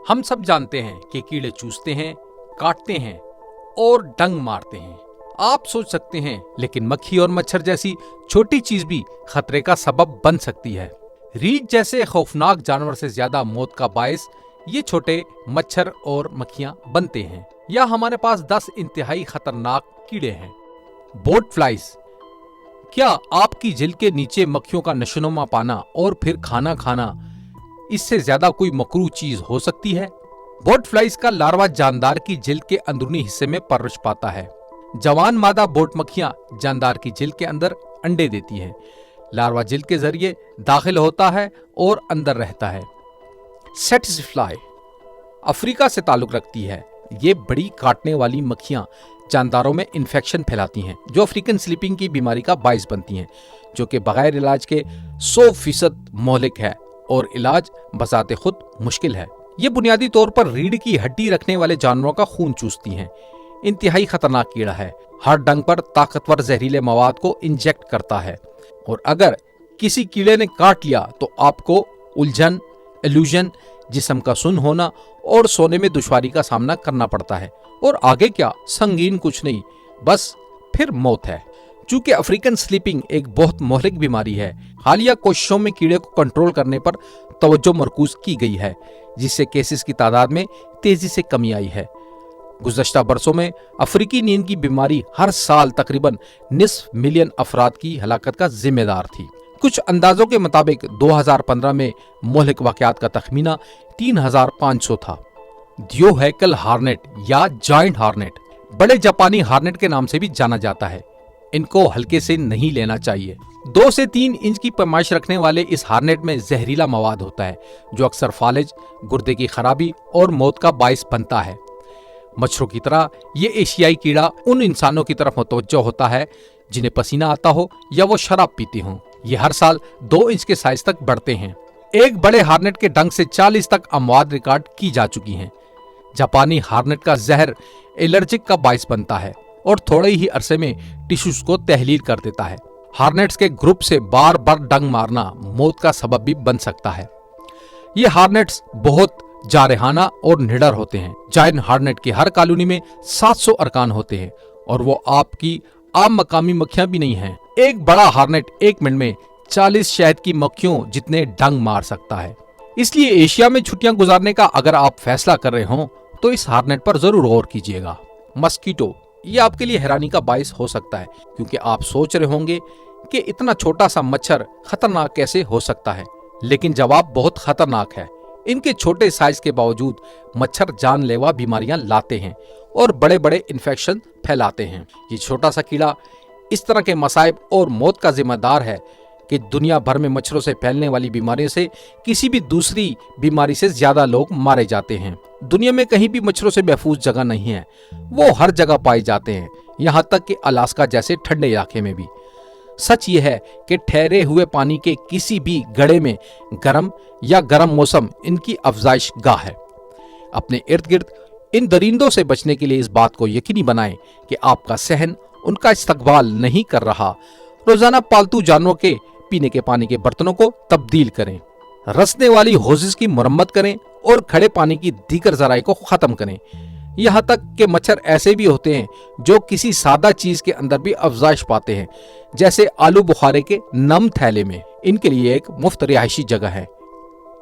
हम सब जानते हैं कि कीड़े चूसते हैं, काटते हैं और डंक मारते हैं। आप सोच सकते हैं, लेकिन मक्खी और मच्छर जैसी छोटी चीज भी खतरे का सबब बन सकती है। रीछ जैसे खौफनाक जानवर से ज्यादा मौत का बायस ये छोटे मच्छर और मक्खियां बनते हैं। या हमारे पास 10 इंतहाई खतरनाक कीड़े हैं। Boat flies. क्या आपकी जिल्द के नीचे मक्खियों का नशोनुमा पाना और फिर खाना खाना, इससे ज्यादा कोई मकरूह चीज हो सकती है? बोट फ्लाइज का लार्वा जानदार की जिल्द के अंदरूनी हिस्से में परवरिश पाता है। जवान मादा बोट मक्खियां जानदार की जिल्द के अंदर अंडे देती हैं। लार्वा जिल्द के जरिए दाखिल होता है और अंदर रहता है। सेटिसफ्लाई अफ्रीका से ताल्लुक रखती है। ये बड़ी काटने वाली मक्खियां जानदारों में इन्फेक्शन फैलाती हैं, जो अफ्रीकन स्लीपिंग की बीमारी का बायस बनती हैं, जो कि बगैर इलाज के 100% मोहलिक है और इलाज बजाते खुद मुश्किल है। ये बुनियादी तौर पर रीढ़ की हड्डी रखने वाले जानवरों का खून चूसती हैं। इंतहाई खतरनाक कीड़ा है। हर डंक पर ताकतवर जहरीले मवाद को इंजेक्ट करता है और अगर किसी कीड़े ने काट लिया तो आपको उलझन, इल्यूजन, जिस्म का सुन्न होना और सोने में दुश्वारी का सामना करना पड़ता है। और आगे क्या, संगीन कुछ नहीं, बस फिर मौत है। चूंकि अफ्रीकन स्लीपिंग एक बहुत मोहलिक बीमारी है, हालिया कोशिशों में कीड़े को कंट्रोल करने पर तवज्जो मरकूज की गई है, जिससे केसेस की तादाद में तेजी से कमी आई है। गुज़श्ता बरसों में अफ्रीकी नींद की बीमारी हर साल तकरीबन 9 मिलियन अफराद की हलाकत का जिम्मेदार थी। कुछ अंदाजों के मुताबिक 2015 में मोहलिक वाक़यात का तखमीना 3500 था। दियोहेकल हार्नेट या जायंट हार्नेट बड़े जापानी हार्नेट के नाम से भी जाना जाता है। इनको हल्के से नहीं लेना चाहिए। 2 से 3 इंच की पैमाइश रखने वाले इस हार्नेट में जहरीला मवाद होता है, जो अक्सर फालिज, गुर्दे की खराबी और मौत का बायस बनता है। मच्छरों की तरह ये एशियाई कीड़ा उन इंसानों की तरफ मुतवज्जो होता है जिन्हें पसीना आता हो या वो शराब पीते हों। ये हर साल 2 इंच के साइज तक बढ़ते हैं। एक बड़े हार्नेट के डंक से 40 तक अमवात रिकॉर्ड की जा चुकी हैं। जापानी हार्नेट का जहर एलर्जिक का बायस बनता है और थोड़े ही अरसे में टिश्यूज को तहलील कर देता है। हार्नेट्स के ग्रुप से बार बार डंक मारना मौत का सबब भी बन सकता है। ये हार्नेट्स बहुत जारहाना और निडर होते हैं। जायंट हार्नेट की हर कॉलोनी में 700 अरकान होते हैं और वो आपकी आम मकामी मक्खियां भी नहीं हैं। एक बड़ा हार्नेट 1 मिनट में 40 शहद की मक्खियों जितने डंक मार सकता है। इसलिए एशिया में छुट्टियां गुजारने का अगर आप फैसला कर रहे हो तो इस हार्नेट पर जरूर गौर कीजिएगा। मस्कीटो, ये आपके लिए हैरानी का बायस हो सकता है, क्योंकि आप सोच रहे होंगे कि इतना छोटा सा मच्छर खतरनाक कैसे हो सकता है, लेकिन जवाब बहुत खतरनाक है। इनके छोटे साइज के बावजूद मच्छर जानलेवा बीमारियां लाते हैं और बड़े बड़े इन्फेक्शन फैलाते हैं। ये छोटा सा कीड़ा इस तरह के मसाइब और मौत का जिम्मेदार है कि दुनिया भर में मच्छरों से फैलने वाली बीमारियों से किसी भी दूसरी बीमारी से ज्यादा लोग मारे जाते हैं। दुनिया में कहीं भी मच्छरों से महफूज जगह नहीं है, वो हर जगह पाए जाते हैं, यहाँ तक कि अलास्का जैसे ठंडे इलाके में भी। सच ये है कि ठहरे हुए पानी के किसी भी गड्ढे में गर्म या गर्म मौसम इनकी अफजाइश गाह है। अपने इर्द गिर्द इन दरिंदों से बचने के लिए इस बात को यकीनी बनाएं कि आपका सहन उनका इस्तकबाल नहीं कर रहा। रोजाना पालतू जानवरों के पीने के पानी के बर्तनों को तब्दील करें, रसने वाली होज़ेस की मरम्मत करें और खड़े पानी की दीगर ज़राए को खत्म करें। यहाँ तक कि मच्छर ऐसे भी होते हैं जो किसी सादा चीज के अंदर भी अफजाइश पाते हैं, जैसे आलू बुखारे के नम थैले में। इनके लिए एक मुफ्त रिहायशी जगह है।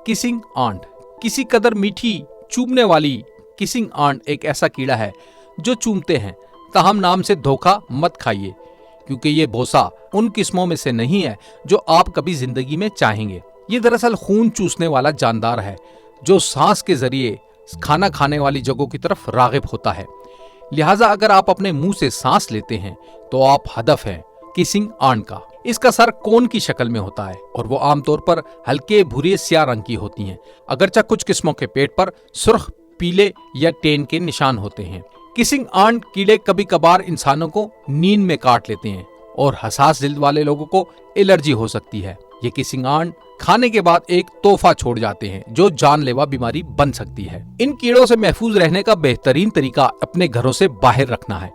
किसिंग आंट, किसी कदर मीठी चूमने वाली किसिंग आंट एक ऐसा कीड़ा है जो चूमते हैं, ताहम नाम से धोखा मत खाइए, क्योंकि ये भोसा उन किस्मों में से नहीं है जो आप कभी जिंदगी में चाहेंगे। ये दरअसल खून चूसने वाला जानदार है जो सांस के जरिए खाना खाने वाली जगहों की तरफ रागिब होता है। लिहाजा अगर आप अपने मुंह से सांस लेते हैं तो आप हदफ हैं किसिंग आंट का। इसका सर कोन की शक्ल में होता है और वो आमतौर पर हल्के भूरे स्याह रंग की होती हैं, अगरचा कुछ किस्मों के पेट पर सुर्ख, पीले या टेन के निशान होते हैं। किसिंग आंट कीड़े कभी कभार इंसानों को नींद में काट लेते हैं और हसास जिल्द वाले लोगों को एलर्जी हो सकती है। ये किसिंग आंट खाने के बाद एक तोहफा छोड़ जाते हैं जो जानलेवा बीमारी बन सकती है। इन कीड़ों से महफूज रहने का बेहतरीन तरीका अपने घरों से बाहर रखना है।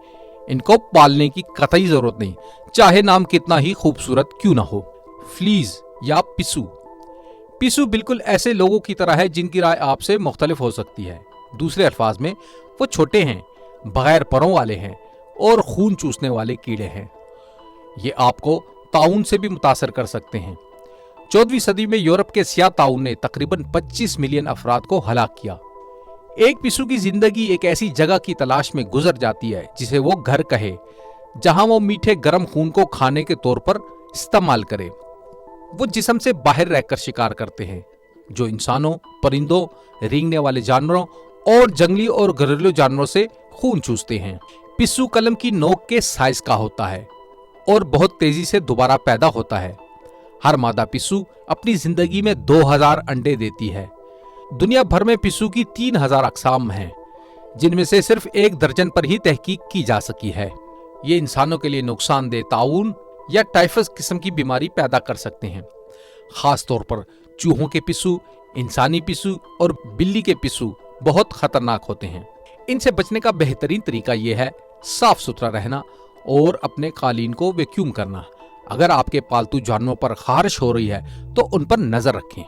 इनको पालने की कतई जरूरत नहीं, चाहे नाम कितना ही खूबसूरत क्यों ना हो। फ्लीज या पिस्सू, पिस्सू बिल्कुल ऐसे लोगों की तरह है जिनकी राय आपसे मुख्तलिफ हो सकती है। दूसरे अल्फाज में वो छोटे हैं, बगैर परों वाले हैं और खून चूसने वाले कीड़े हैं। ये आपको ताउन से भी मुतासर कर सकते हैं। 14वीं सदी में यूरोप के स्याह ताउन ने तकरीबन 25 मिलियन अफराद को हलाक किया। एक पिस्सू की जिंदगी एक ऐसी जगह की तलाश में गुजर जाती है जिसे वो घर कहे, जहां वो मीठे गर्म खून को खाने के तौर पर इस्तेमाल करे। वो जिस्म से बाहर रहकर शिकार करते हैं, जो इंसानों, परिंदों, रेंगने वाले जानवरों और जंगली और घरेलू जानवरों से खून चूसते हैं। पिस्सू कलम की नोक के साइज का होता है और बहुत तेजी से दोबारा पैदा होता है। हर मादा पिस्सू अपनी जिंदगी में 2000 अंडे देती है। दुनिया भर में पिस्सू की 3000 अक़साम हैं, जिनमें से सिर्फ 1 दर्जन पर ही तहकीक की जा सकी है। ये इंसानों के लिए नुकसानदेह ताउन या टाइफस किस्म की बीमारी पैदा कर सकते हैं। खास तौर पर चूहों के पिस्सू, इंसानी पिस्सू और बिल्ली के पिस्सू बहुत खतरनाक होते हैं। इनसे बचने का बेहतरीन तरीका यह है साफ सुथरा रहना और अपने कालीन को वैक्यूम करना। अगर आपके पालतू जानवरों पर खारिश हो रही है तो उन पर नजर रखें।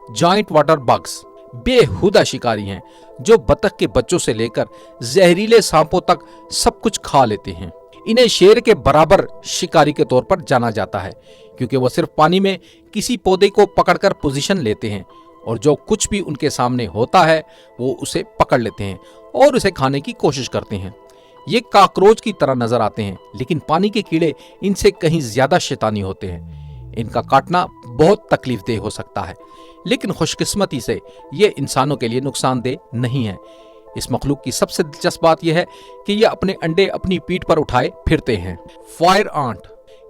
जॉइंट वाटर बग्स बेहुदा शिकारी हैं जो बतख के बच्चों से लेकर जहरीले सांपों तक सब कुछ खा लेते हैं। इन्हें शेर के बराबर शिकारी के तौर पर जाना जाता है, क्योंकि वो सिर्फ पानी में किसी पौधे को पकड़कर पोजीशन लेते हैं और जो कुछ भी उनके सामने होता है वो उसे पकड़ लेते हैं और उसे खाने की कोशिश करते हैं। ये काकरोच की तरह नजर आते हैं, लेकिन पानी के कीड़े इनसे कहीं ज्यादा शैतानी होते हैं। इनका काटना बहुत तकलीफदेह हो सकता है, लेकिन खुशकिस्मती से ये इंसानों के लिए नुकसानदेह नहीं है। इस मखलूक की सबसे दिलचस्प बात यह है कि ये अपने अंडे अपनी पीठ पर उठाए फिरते हैं। फायर आंट,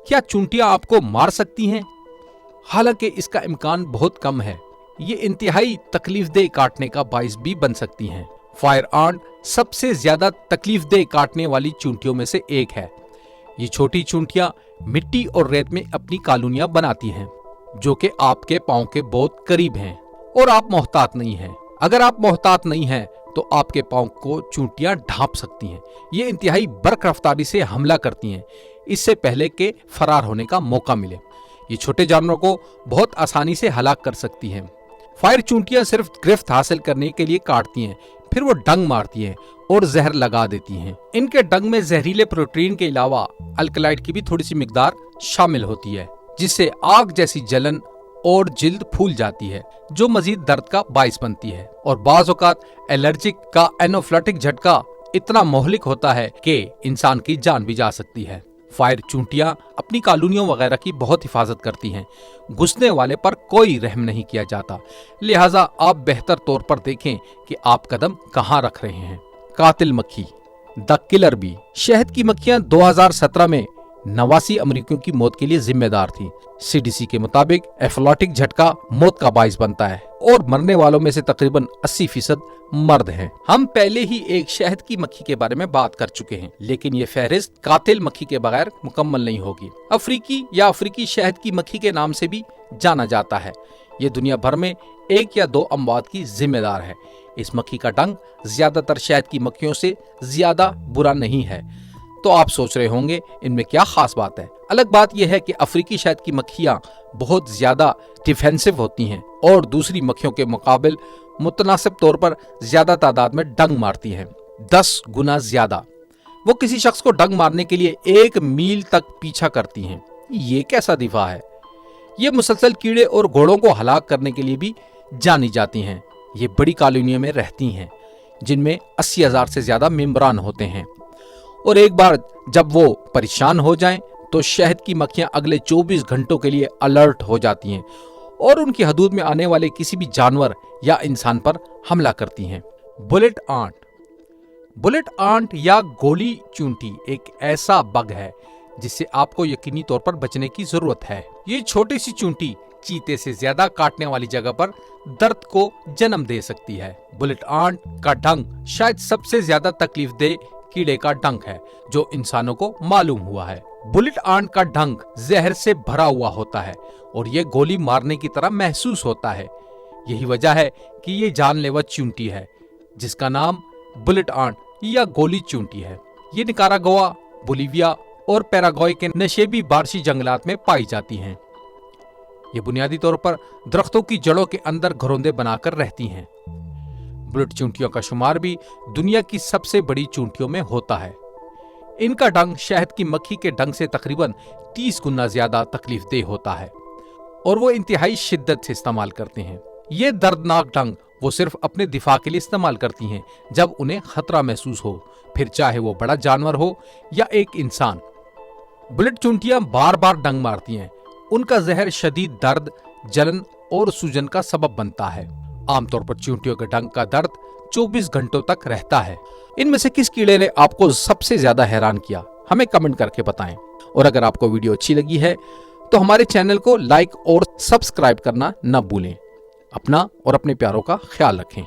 क्या चूंटियां आपको मार सकती हैं? हालांकि इसका इम्कान बहुत कम है। ये इंतहाई तकलीफदेह काटने का बाइस भी बन सकती हैं। फायर आंट सबसे ज्यादा तकलीफदेह काटने वाली चूंटियों में से एक है। ये छोटी चूंटियां मिट्टी और रेत में अपनी कॉलोनियां बनाती हैं, जो कि आपके पांव के बहुत करीब हैं और आप मोहतात नहीं हैं। अगर आप मोहतात नहीं हैं तो आपके पांव को चूंटियां ढांप सकती हैं। ये इंतहाई बर्क रफ्तारी से हमला करती हैं, इससे पहले कि फरार होने का मौका मिले। ये छोटे जानवरों को बहुत आसानी से हलाक कर सकती हैं। फायर चूंटियां सिर्फ गिरफ्त हासिल करने के लिए काटती हैं, फिर वो डंग मारती हैं और जहर लगा देती हैं। इनके डंग में जहरीले प्रोटीन के अलावा अल्कलॉइड की भी थोड़ी सी मिकदार शामिल होती है, जिससे आग जैसी जलन और जिल्द फूल जाती है, जो मजीद दर्द का बाइस बनती है। और बाज़ औक़ात एलर्जिक का एनाफिलैक्टिक झटका इतना मोहलिक होता है कि इंसान की जान भी जा सकती है। फायर चूंटियां अपनी कॉलोनियों वगैरह की बहुत हिफाजत करती हैं। घुसने वाले पर कोई रहम नहीं किया जाता, लिहाजा आप बेहतर तौर पर देखें कि आप कदम कहां रख रहे हैं। कातिल मक्खी, द किलर बी। शहद की मक्खियां 2017 में 89 अमरीकियों की मौत के लिए जिम्मेदार थी। सीडीसी के मुताबिक एनाफिलैक्टिक झटका मौत का बाइस बनता है और मरने वालों में से तकरीबन 80% मर्द हैं। हम पहले ही एक शहद की मक्खी के बारे में बात कर चुके हैं, लेकिन ये फहरिस्त कातिल मक्खी के बगैर मुकम्मल नहीं होगी। अफ्रीकी या अफ्रीकी शहद की मक्खी के नाम से भी जाना जाता है। ये दुनिया भर में 1 या 2 अमवात की जिम्मेदार है। इस मक्खी का डंग ज्यादातर शहद की मक्खियों से ज्यादा बुरा नहीं है। तो आप सोच रहे होंगे इनमें क्या खास बात है। अलग बात यह है कि अफ्रीकी शहद की मक्खियां बहुत ज्यादा डिफेंसिव होती हैं और दूसरी मक्खियों के मुकाबले मुतनासिब तौर पर ज्यादा तादाद में डंग मारती हैं, 10 गुना ज्यादा। वो किसी शख्स को डंग मारने के लिए 1 मील तक पीछा करती हैं। ये कैसा दिफा है। ये मुसलसल कीड़े और घोड़ों को हलाक करने के लिए भी जानी जाती हैं। ये बड़ी कॉलोनियों में रहती हैं, जिनमें 80,000 से ज्यादा मेंबरान होते हैं, और एक बार जब वो परेशान हो जाएं तो शहद की मक्खियां अगले 24 घंटों के लिए अलर्ट हो जाती हैं और उनकी हदूद में आने वाले किसी भी जानवर या इंसान पर हमला करती हैं। Bullet aunt. बुलेट आंट या गोली चूंटी एक ऐसा बग है जिससे आपको यकीनी तौर पर बचने की जरूरत है। ये छोटी सी चूंटी चीते से ज्यादा काटने वाली जगह पर दर्द को जन्म दे सकती है। बुलेट आंट का डंग शायद सबसे ज्यादा तकलीफदेह कीड़े का डंक है जो इंसानों को मालूम हुआ है। बुलेट आंट का डंक जहर से भरा हुआ होता है और ये गोली मारने की तरह महसूस होता है। यही वजह है कि ये जानलेवा चूंटी है, जिसका नाम बुलेट आंट या गोली चूंटी है। ये निकारागुआ, बोलीविया और पैराग्वे के नशेबी बारशी जंगलात में पाई जाती हैं। ये बुनियादी तौर पर दरख्तों की जड़ों के अंदर घरौंदे बनाकर रहती हैं। बुलेट चूंटियों का शुमार भी दुनिया की सबसे बड़ी चूंटियों में होता है। इनका डंग शहद की मक्खी के डंग से तकरीबन 30 गुना ज्यादा तकलीफदेह होता है और वो इंतहाई शिद्दत से इस्तेमाल करते हैं। ये दर्दनाक डंग वो सिर्फ अपने दिफा के लिए इस्तेमाल करती हैं जब उन्हें खतरा महसूस हो, फिर चाहे वो बड़ा जानवर हो या एक इंसान। बुलेट चूंटियां बार बार डंग मारती हैं। उनका जहर शदीद दर्द, जलन और सूजन का सबब बनता है। आमतौर पर चूंटियों के डंग का दर्द 24 घंटों तक रहता है। इनमें से किस कीड़े ने आपको सबसे ज्यादा हैरान किया, हमें कमेंट करके बताएं। और अगर आपको वीडियो अच्छी लगी है तो हमारे चैनल को लाइक और सब्सक्राइब करना न भूलें। अपना और अपने प्यारों का ख्याल रखें।